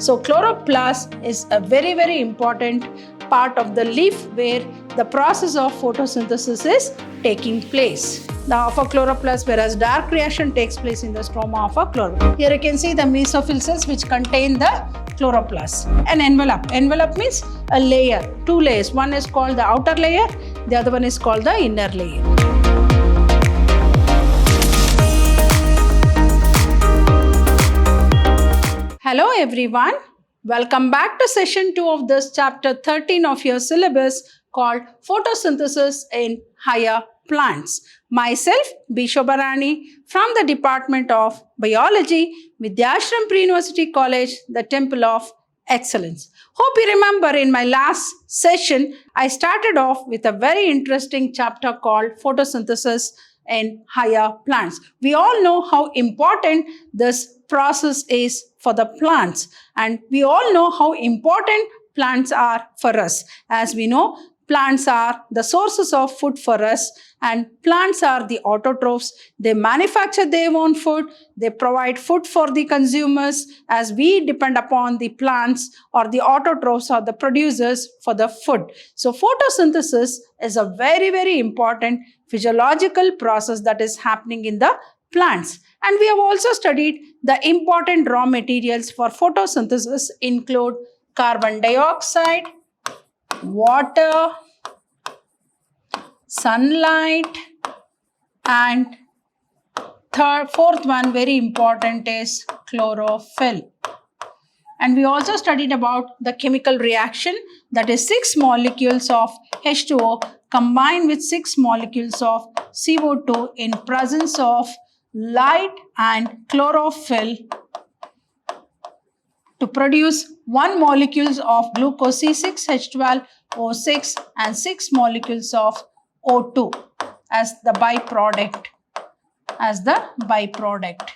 So chloroplast is a very, very important part of the leaf where the process of photosynthesis is taking place. Now of a chloroplast, whereas dark reaction takes place in the stroma of a chloroplast. Here you can see the mesophyll cells which contain the chloroplast. An envelope. Envelope means a layer, two layers. One is called the outer layer, the other one is called the inner layer. Hello everyone. Welcome back to session 2 of this chapter 13 of your syllabus called Photosynthesis in Higher Plants. Myself, B. Shobharani from the Department of Biology, Vidyashram Pre-University College, the Temple of Excellence. Hope you remember in my last session, I started off with a very interesting chapter called Photosynthesis in Higher Plants. We all know how important this process is for the plants, and we all know how important plants are for us. As we know, plants are the sources of food for us, and plants are the autotrophs. They manufacture their own food. They provide food for the consumers as we depend upon the plants or the autotrophs or the producers for the food. So photosynthesis is a very, very important physiological process that is happening in the plants. And we have also studied the important raw materials for photosynthesis include carbon dioxide, water, sunlight, and fourth one very important is chlorophyll. And we also studied about the chemical reaction, that is 6 molecules of H2O combined with 6 molecules of CO2 in presence of light and chlorophyll to produce 1 molecules of glucose C6H12O6 and 6 molecules of O2 as the byproduct.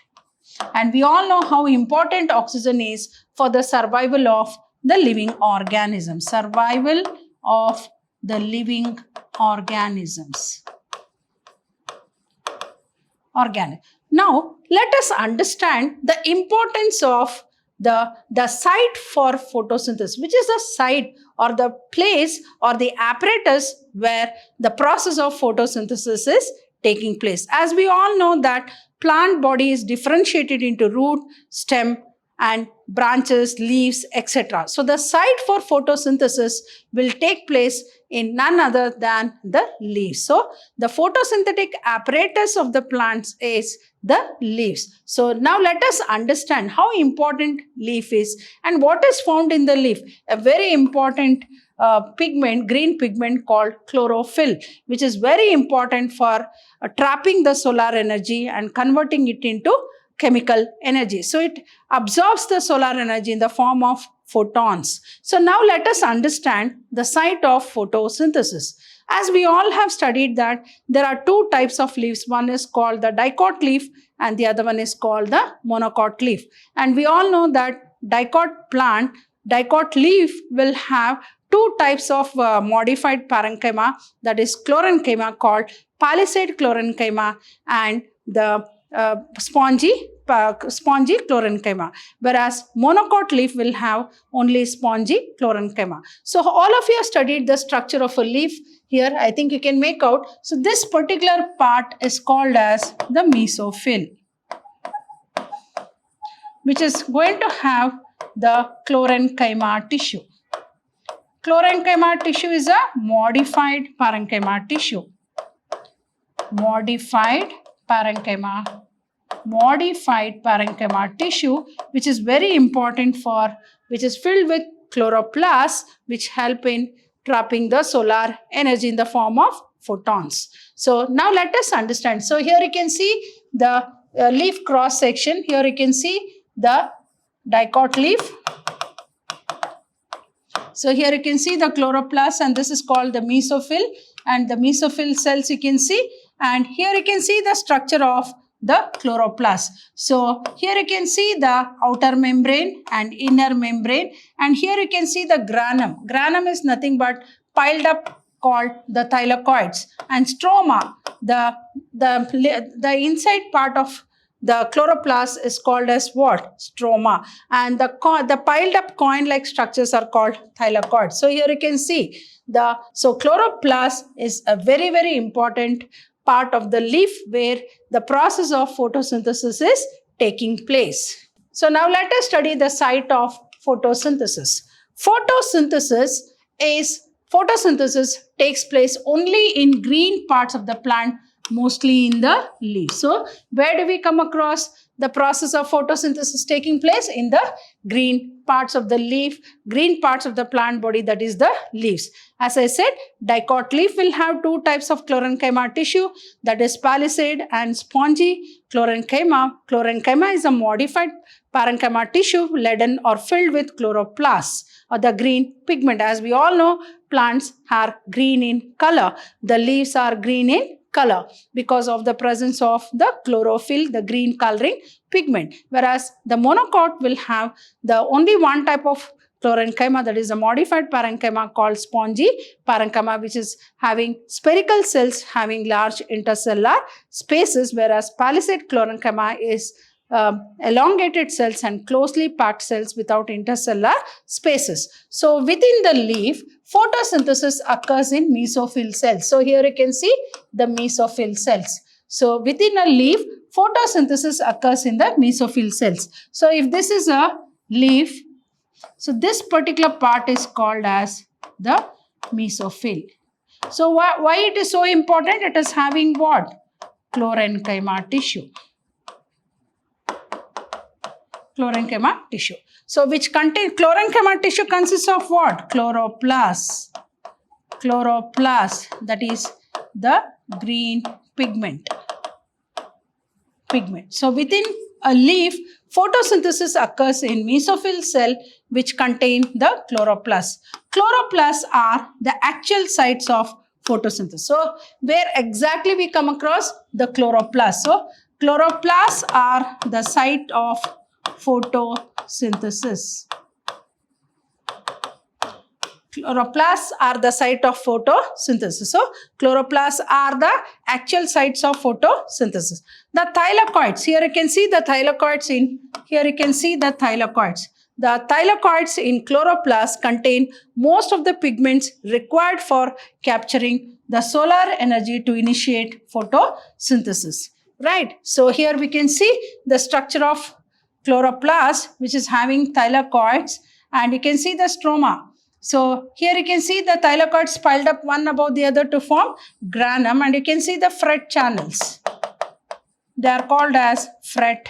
And we all know how important oxygen is for the survival of the living organisms. Survival of the living organisms. Now, let us understand the importance of the site for photosynthesis, which is the site or the place or the apparatus where the process of photosynthesis is taking place. As we all know that plant body is differentiated into root, stem, and branches, leaves, etc. So the site for photosynthesis will take place in none other than the leaves. So the photosynthetic apparatus of the plants is the leaves. So now let us understand how important leaf is and what is found in the leaf. A very important pigment, green pigment called chlorophyll, which is very important for trapping the solar energy and converting it into chemical energy. So it absorbs the solar energy in the form of photons. So now let us understand the site of photosynthesis. As we all have studied that there are 2 types of leaves. One is called the dicot leaf and the other one is called the monocot leaf. And we all know that dicot leaf will have 2 types of modified parenchyma, that is chlorenchyma called palisade chlorenchyma and the spongy chlorenchyma, whereas monocot leaf will have only spongy chlorenchyma. So all of you have studied the structure of a leaf. Here I think you can make out. So this particular part is called as the mesophyll, which is going to have the chlorenchyma tissue. Chlorenchyma tissue is a modified parenchyma tissue. Modified parenchyma tissue, which is very important which is filled with chloroplasts, which help in trapping the solar energy in the form of photons. So now let us understand. So here you can see the leaf cross section. Here you can see the dicot leaf. So here you can see the chloroplast, and this is called the mesophyll, and the mesophyll cells you can see, and here you can see the structure of the chloroplast. So here you can see the outer membrane and inner membrane, and here you can see the granum. Granum is nothing but piled up called the thylakoids, and stroma, the inside part of the chloroplast is called as what? Stroma. And the piled up coin-like structures are called thylakoids. So here you can see chloroplast is a very, very important part of the leaf where the process of photosynthesis is taking place. So now let us study the site of photosynthesis. Photosynthesis takes place only in green parts of the plant, mostly in the leaf. So where do we come across the process of photosynthesis taking place? In the green parts of the leaf, green parts of the plant body, that is the leaves. As I said, dicot leaf will have two types of chlorenchyma tissue, that is palisade and spongy chlorenchyma. Chlorenchyma is a modified parenchyma tissue laden or filled with chloroplasts or the green pigment. As we all know, plants are green in color. The leaves are green in color because of the presence of the chlorophyll, the green coloring pigment. Whereas the monocot will have the only one type of chlorenchyma, that is a modified parenchyma called spongy parenchyma, which is having spherical cells having large intercellular spaces, whereas palisade chlorenchyma is elongated cells and closely packed cells without intercellular spaces. So within the leaf, photosynthesis occurs in mesophyll cells. So here you can see the mesophyll cells. So within a leaf, photosynthesis occurs in the mesophyll cells. So if this is a leaf, so this particular part is called as the mesophyll. So why it is so important? It is having what? Chlorenchyma tissue. Chlorenchyma tissue. So which contain chlorenchyma tissue consists of what? Chloroplast. Chloroplast, that is the green pigment. So within a leaf, photosynthesis occurs in mesophyll cell which contain the chloroplasts. Chloroplasts are the actual sites of photosynthesis. So where exactly we come across the chloroplasts? So chloroplasts are the site of photosynthesis. Chloroplasts are the site of photosynthesis. So chloroplasts are the actual sites of photosynthesis. The thylakoids, here you can see the thylakoids The thylakoids in chloroplasts contain most of the pigments required for capturing the solar energy to initiate photosynthesis. Right? So here we can see the structure of chloroplast, which is having thylakoids, and you can see the stroma. So here you can see the thylakoids piled up one above the other to form granum, and you can see the fret channels. They are called as fret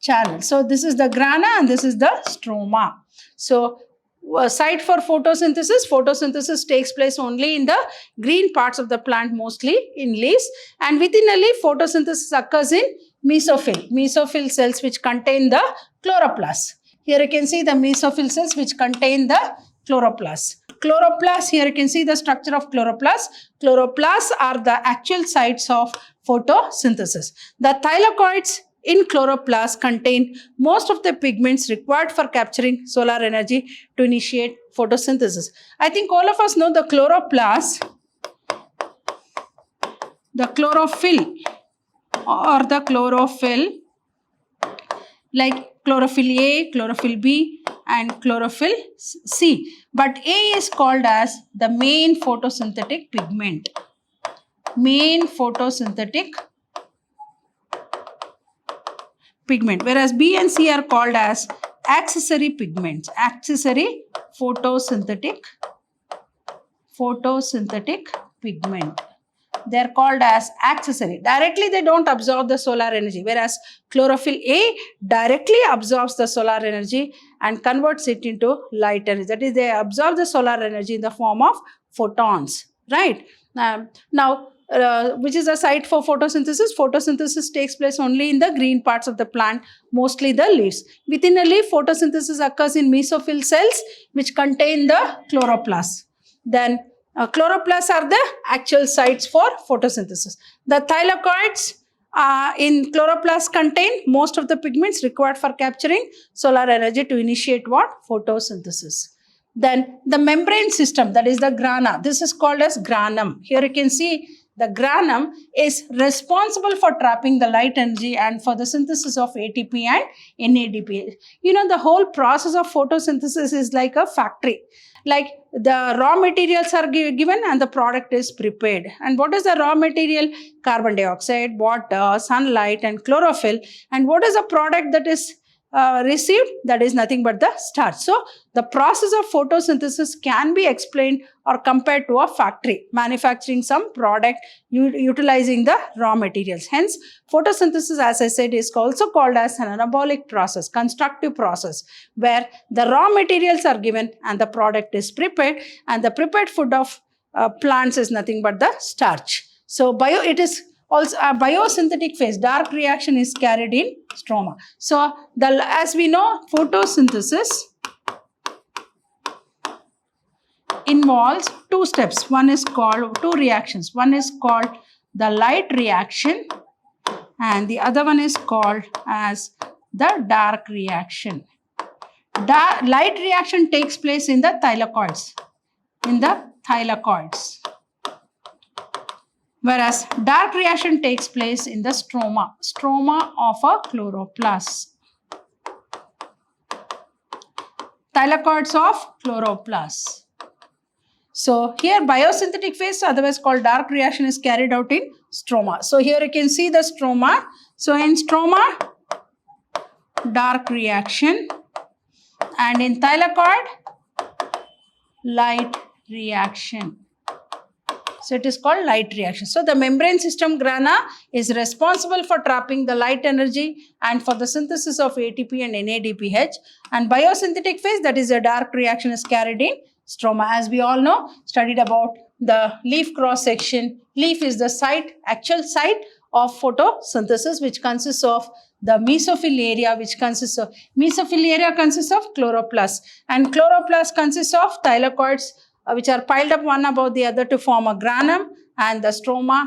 channels. So this is the grana and this is the stroma. So site for photosynthesis takes place only in the green parts of the plant, mostly in leaves, and within a leaf photosynthesis occurs in mesophyll cells which contain the chloroplasts. Here you can see the mesophyll cells which contain the chloroplasts. Chloroplasts, here you can see the structure of chloroplasts. Chloroplasts are the actual sites of photosynthesis. The thylakoids in chloroplasts contain most of the pigments required for capturing solar energy to initiate photosynthesis. I think all of us know the chloroplast, the chlorophyll or the chlorophyll, like chlorophyll A, chlorophyll B and chlorophyll C. But A is called as the main photosynthetic pigment. Whereas B and C are called as accessory pigments, accessory photosynthetic pigment. They are called as accessory. Directly they don't absorb the solar energy, whereas chlorophyll A directly absorbs the solar energy and converts it into light energy. That is, they absorb the solar energy in the form of photons, right? Which is a site for photosynthesis. Photosynthesis takes place only in the green parts of the plant, mostly the leaves. Within a leaf, photosynthesis occurs in mesophyll cells which contain the chloroplasts. Then chloroplasts are the actual sites for photosynthesis. The thylakoids in chloroplasts contain most of the pigments required for capturing solar energy to initiate what? Photosynthesis. Then the membrane system, that is the grana. This is called as granum. Here you can see the granum is responsible for trapping the light energy and for the synthesis of ATP and NADP. You know, the whole process of photosynthesis is like a factory. Like the raw materials are given and the product is prepared. And what is the raw material? Carbon dioxide, water, sunlight, and chlorophyll. And what is the product that is received? That is nothing but the starch. So the process of photosynthesis can be explained or compared to a factory manufacturing some product utilizing the raw materials. Hence, photosynthesis, as I said, is also called as an anabolic process, constructive process, where the raw materials are given and the product is prepared, and the prepared food of plants is nothing but the starch. So it is also a biosynthetic phase. Dark reaction is carried in stroma. So as we know, photosynthesis involves two steps. Two reactions. One is called the light reaction and the other one is called as the dark reaction. Light reaction takes place in the thylakoids. Whereas dark reaction takes place in the stroma of a chloroplast. Thylakoids of chloroplast. So here biosynthetic phase, otherwise called dark reaction, is carried out in stroma. So here you can see the stroma. So in stroma, dark reaction, and in thylakoid, light reaction. So it is called light reaction. So the membrane system grana is responsible for trapping the light energy and for the synthesis of ATP and NADPH. And biosynthetic phase, that is a dark reaction, is carried in stroma. As we all know, studied about the leaf cross section. Leaf is the actual site of photosynthesis, which consists of the mesophyll area, consists of chloroplast, and chloroplast consists of thylakoids, which are piled up one above the other to form a granum, and the stroma,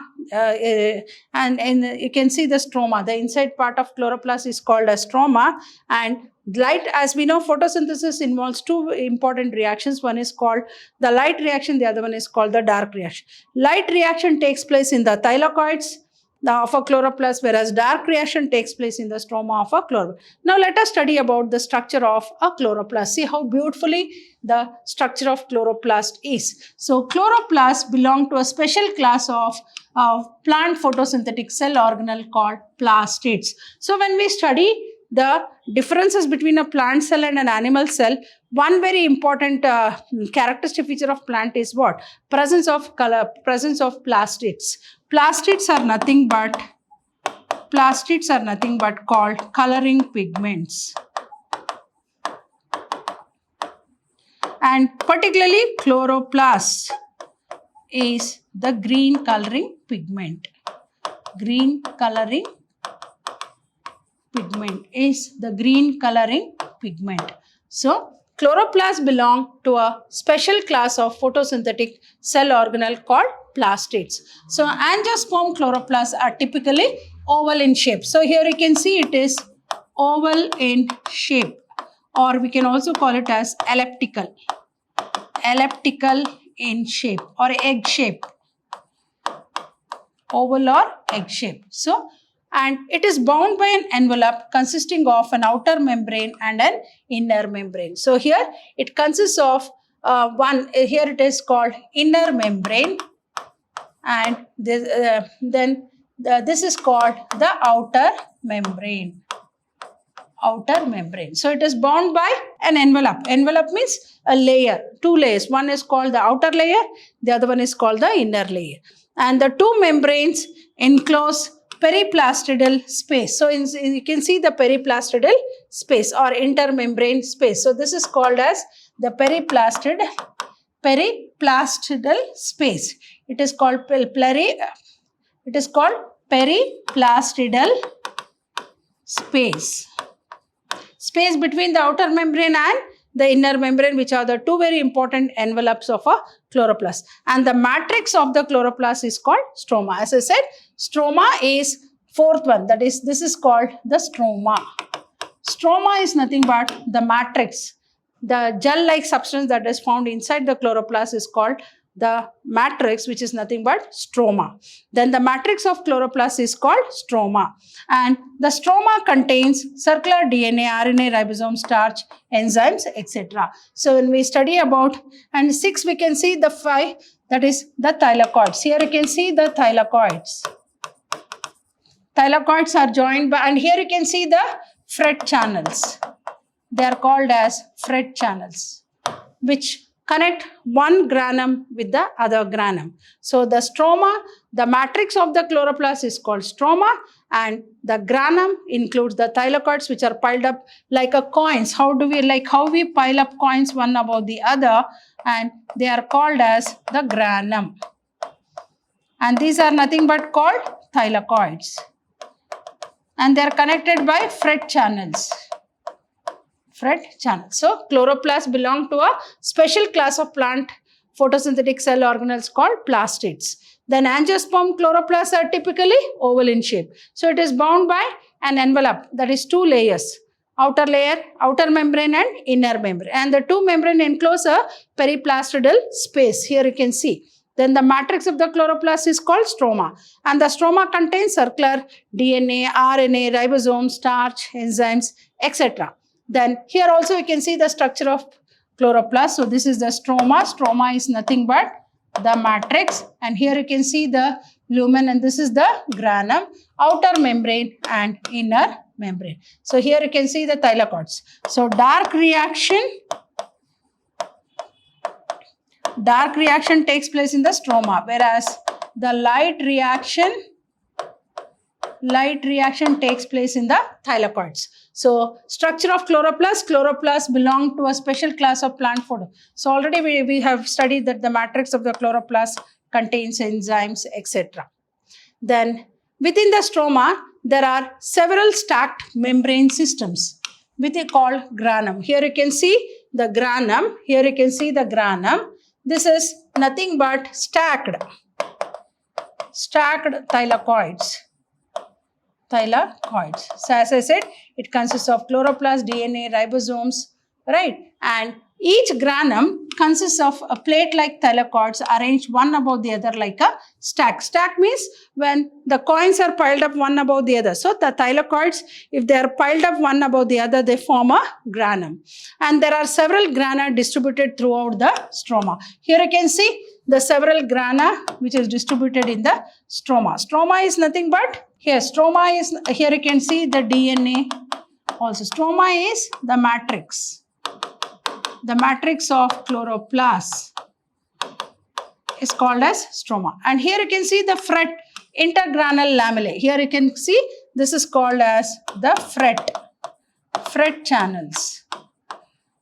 and you can see the stroma. The inside part of chloroplast is called a stroma. And light, as we know, photosynthesis involves two important reactions. One is called the light reaction, the other one is called the dark reaction. Light reaction takes place in the thylakoids of a chloroplast, whereas dark reaction takes place in the stroma of a chloroplast. Now let us study about the structure of a chloroplast. See how beautifully the structure of chloroplast is. So chloroplasts belong to a special class of plant photosynthetic cell organelle called plastids. So when we study the differences between a plant cell and an animal cell, one very important characteristic feature of plant is what? Presence of plastids. Plastids are nothing but called coloring pigments. And particularly chloroplast is the green coloring pigment. So chloroplasts belong to a special class of photosynthetic cell organelle called plastids. So angiosperm chloroplasts are typically oval in shape. So here you can see it is oval in shape, or we can also call it as elliptical in shape, or egg shape, oval or egg shape. So, and it is bound by an envelope consisting of an outer membrane and an inner membrane. So here it consists of here it is called inner membrane, and this is called the outer membrane. So it is bound by an envelope. Envelope means a layer, two layers. One is called the outer layer, the other one is called the inner layer. And the two membranes enclose periplastidal space. So you can see the periplastidal space or intermembrane space. So this is called as the periplastidal space. It is called periplastidal space. Space between the outer membrane and the inner membrane, which are the two very important envelopes of a chloroplast. And the matrix of the chloroplast is called stroma. As I said, stroma is fourth one. That is, this is called the stroma. Stroma is nothing but the matrix. The gel-like substance that is found inside the chloroplast is called the matrix, which is nothing but stroma. Then the matrix of chloroplast is called stroma. And the stroma contains circular DNA, RNA, ribosome, starch, enzymes, etc. So when we study about, and 6 we can see the 5, that is the thylakoids. Here you can see the thylakoids. Thylakoids are joined by, and here you can see the Fred channels. They are called as Fred channels, which connect one granum with the other granum. So the stroma, the matrix of the chloroplast is called stroma, and the granum includes the thylakoids, which are piled up like a coins. How we pile up coins one above the other, and they are called as the granum. And these are nothing but called thylakoids. And they are connected by Fred channels. Fred channels. So chloroplasts belong to a special class of plant photosynthetic cell organelles called plastids. Then angiosperm chloroplasts are typically oval in shape. So it is bound by an envelope, that is 2 layers. Outer layer, outer membrane and inner membrane. And the 2 membrane enclose a periplastidal space. Here you can see. Then the matrix of the chloroplast is called stroma. And the stroma contains circular DNA, RNA, ribosome, starch, enzymes, etc. Then here also you can see the structure of chloroplast. So this is the stroma. Stroma is nothing but the matrix. And here you can see the lumen, and this is the granum, outer membrane and inner membrane. So here you can see the thylakoids. So dark reaction takes place in the stroma, whereas the light reaction takes place in the thylakoids. So structure of chloroplasts belong to a special class of plant photo. So already we have studied that the matrix of the chloroplast contains enzymes, etc. Then within the stroma, there are several stacked membrane systems, which are called granum. Here you can see the granum. This is nothing but stacked thylakoids. So as I said, it consists of chloroplast, DNA, ribosomes, right? And each granum consists of a plate-like thylakoids arranged one above the other like a stack. Stack means when the coins are piled up one above the other. So the thylakoids, if they are piled up one above the other, they form a granum. And there are several grana distributed throughout the stroma. Here you can see the several grana which is distributed in the stroma. Stroma is nothing but, here you can see the DNA also. Stroma is the matrix. The matrix of chloroplast is called as stroma. And here you can see the Fred intergranal lamellae. Here you can see this is called as the Fred channels.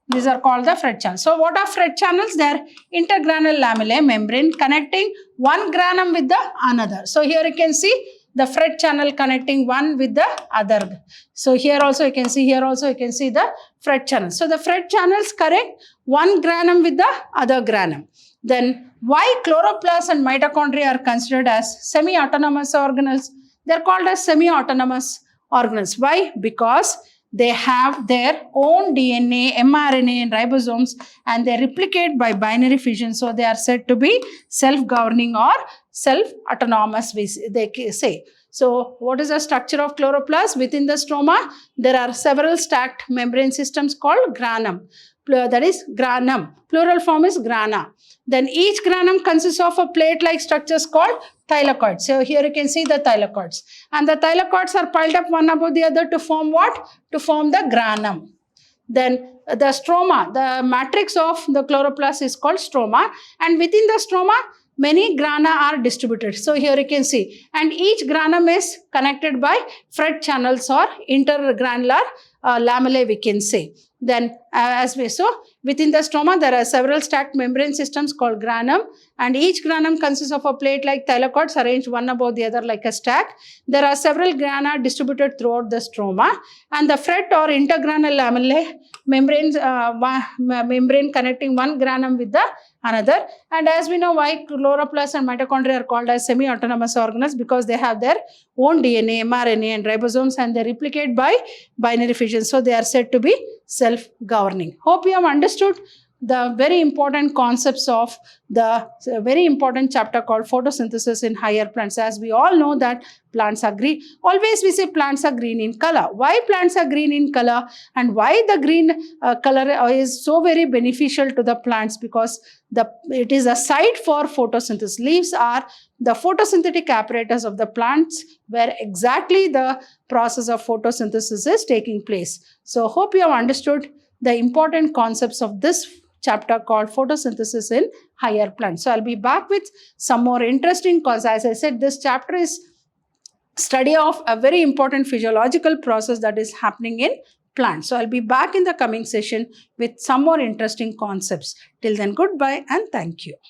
These are called the Fred channels. So what are Fred channels? They are intergranal lamellae membrane connecting one granum with the another. So here you can see the Fred channel connecting one with the other. So here also you can see the Fred channel. So the Fred channels connect one granum with the other granum. Then why chloroplasts and mitochondria are considered as semi-autonomous organelles? They are called as semi-autonomous organelles. Why? Because they have their own DNA, mRNA and ribosomes, and they replicate by binary fission. So they are said to be self-governing or self-autonomous, they say. So what is the structure of chloroplast? Within the stroma, there are several stacked membrane systems called granum. That is granum. Plural form is grana. Then each granum consists of a plate-like structures called thylakoids. So here you can see the thylakoids. And the thylakoids are piled up one above the other to form what? To form the granum. Then the stroma, the matrix of the chloroplast is called stroma. And within the stroma, many grana are distributed. So here you can see. And each granum is connected by Fred channels or intergranular lamellae, we can say. Then within the stroma, there are several stacked membrane systems called granum, and each granum consists of a plate-like thylakoids arranged one above the other like a stack. There are several grana distributed throughout the stroma, and the Fred or intergranal lamellae membrane connecting one granum with the another. And as we know why chloroplasts and mitochondria are called as semi-autonomous organelles, because they have their own DNA, mRNA and ribosomes, and they replicate by binary fission. So they are said to be self-governing. Hope you have understood the very important concepts of the very important chapter called photosynthesis in higher plants. As we all know that plants are green. Always we say plants are green in color. Why plants are green in color and why the green color is so very beneficial to the plants? Because it is a site for photosynthesis. Leaves are the photosynthetic apparatus of the plants where exactly the process of photosynthesis is taking place. So hope you have understood the important concepts of this chapter called photosynthesis in higher plants. So I'll be back with some more interesting, because as I said, this chapter is study of a very important physiological process that is happening in plants. So I'll be back in the coming session with some more interesting concepts. Till then, goodbye and thank you.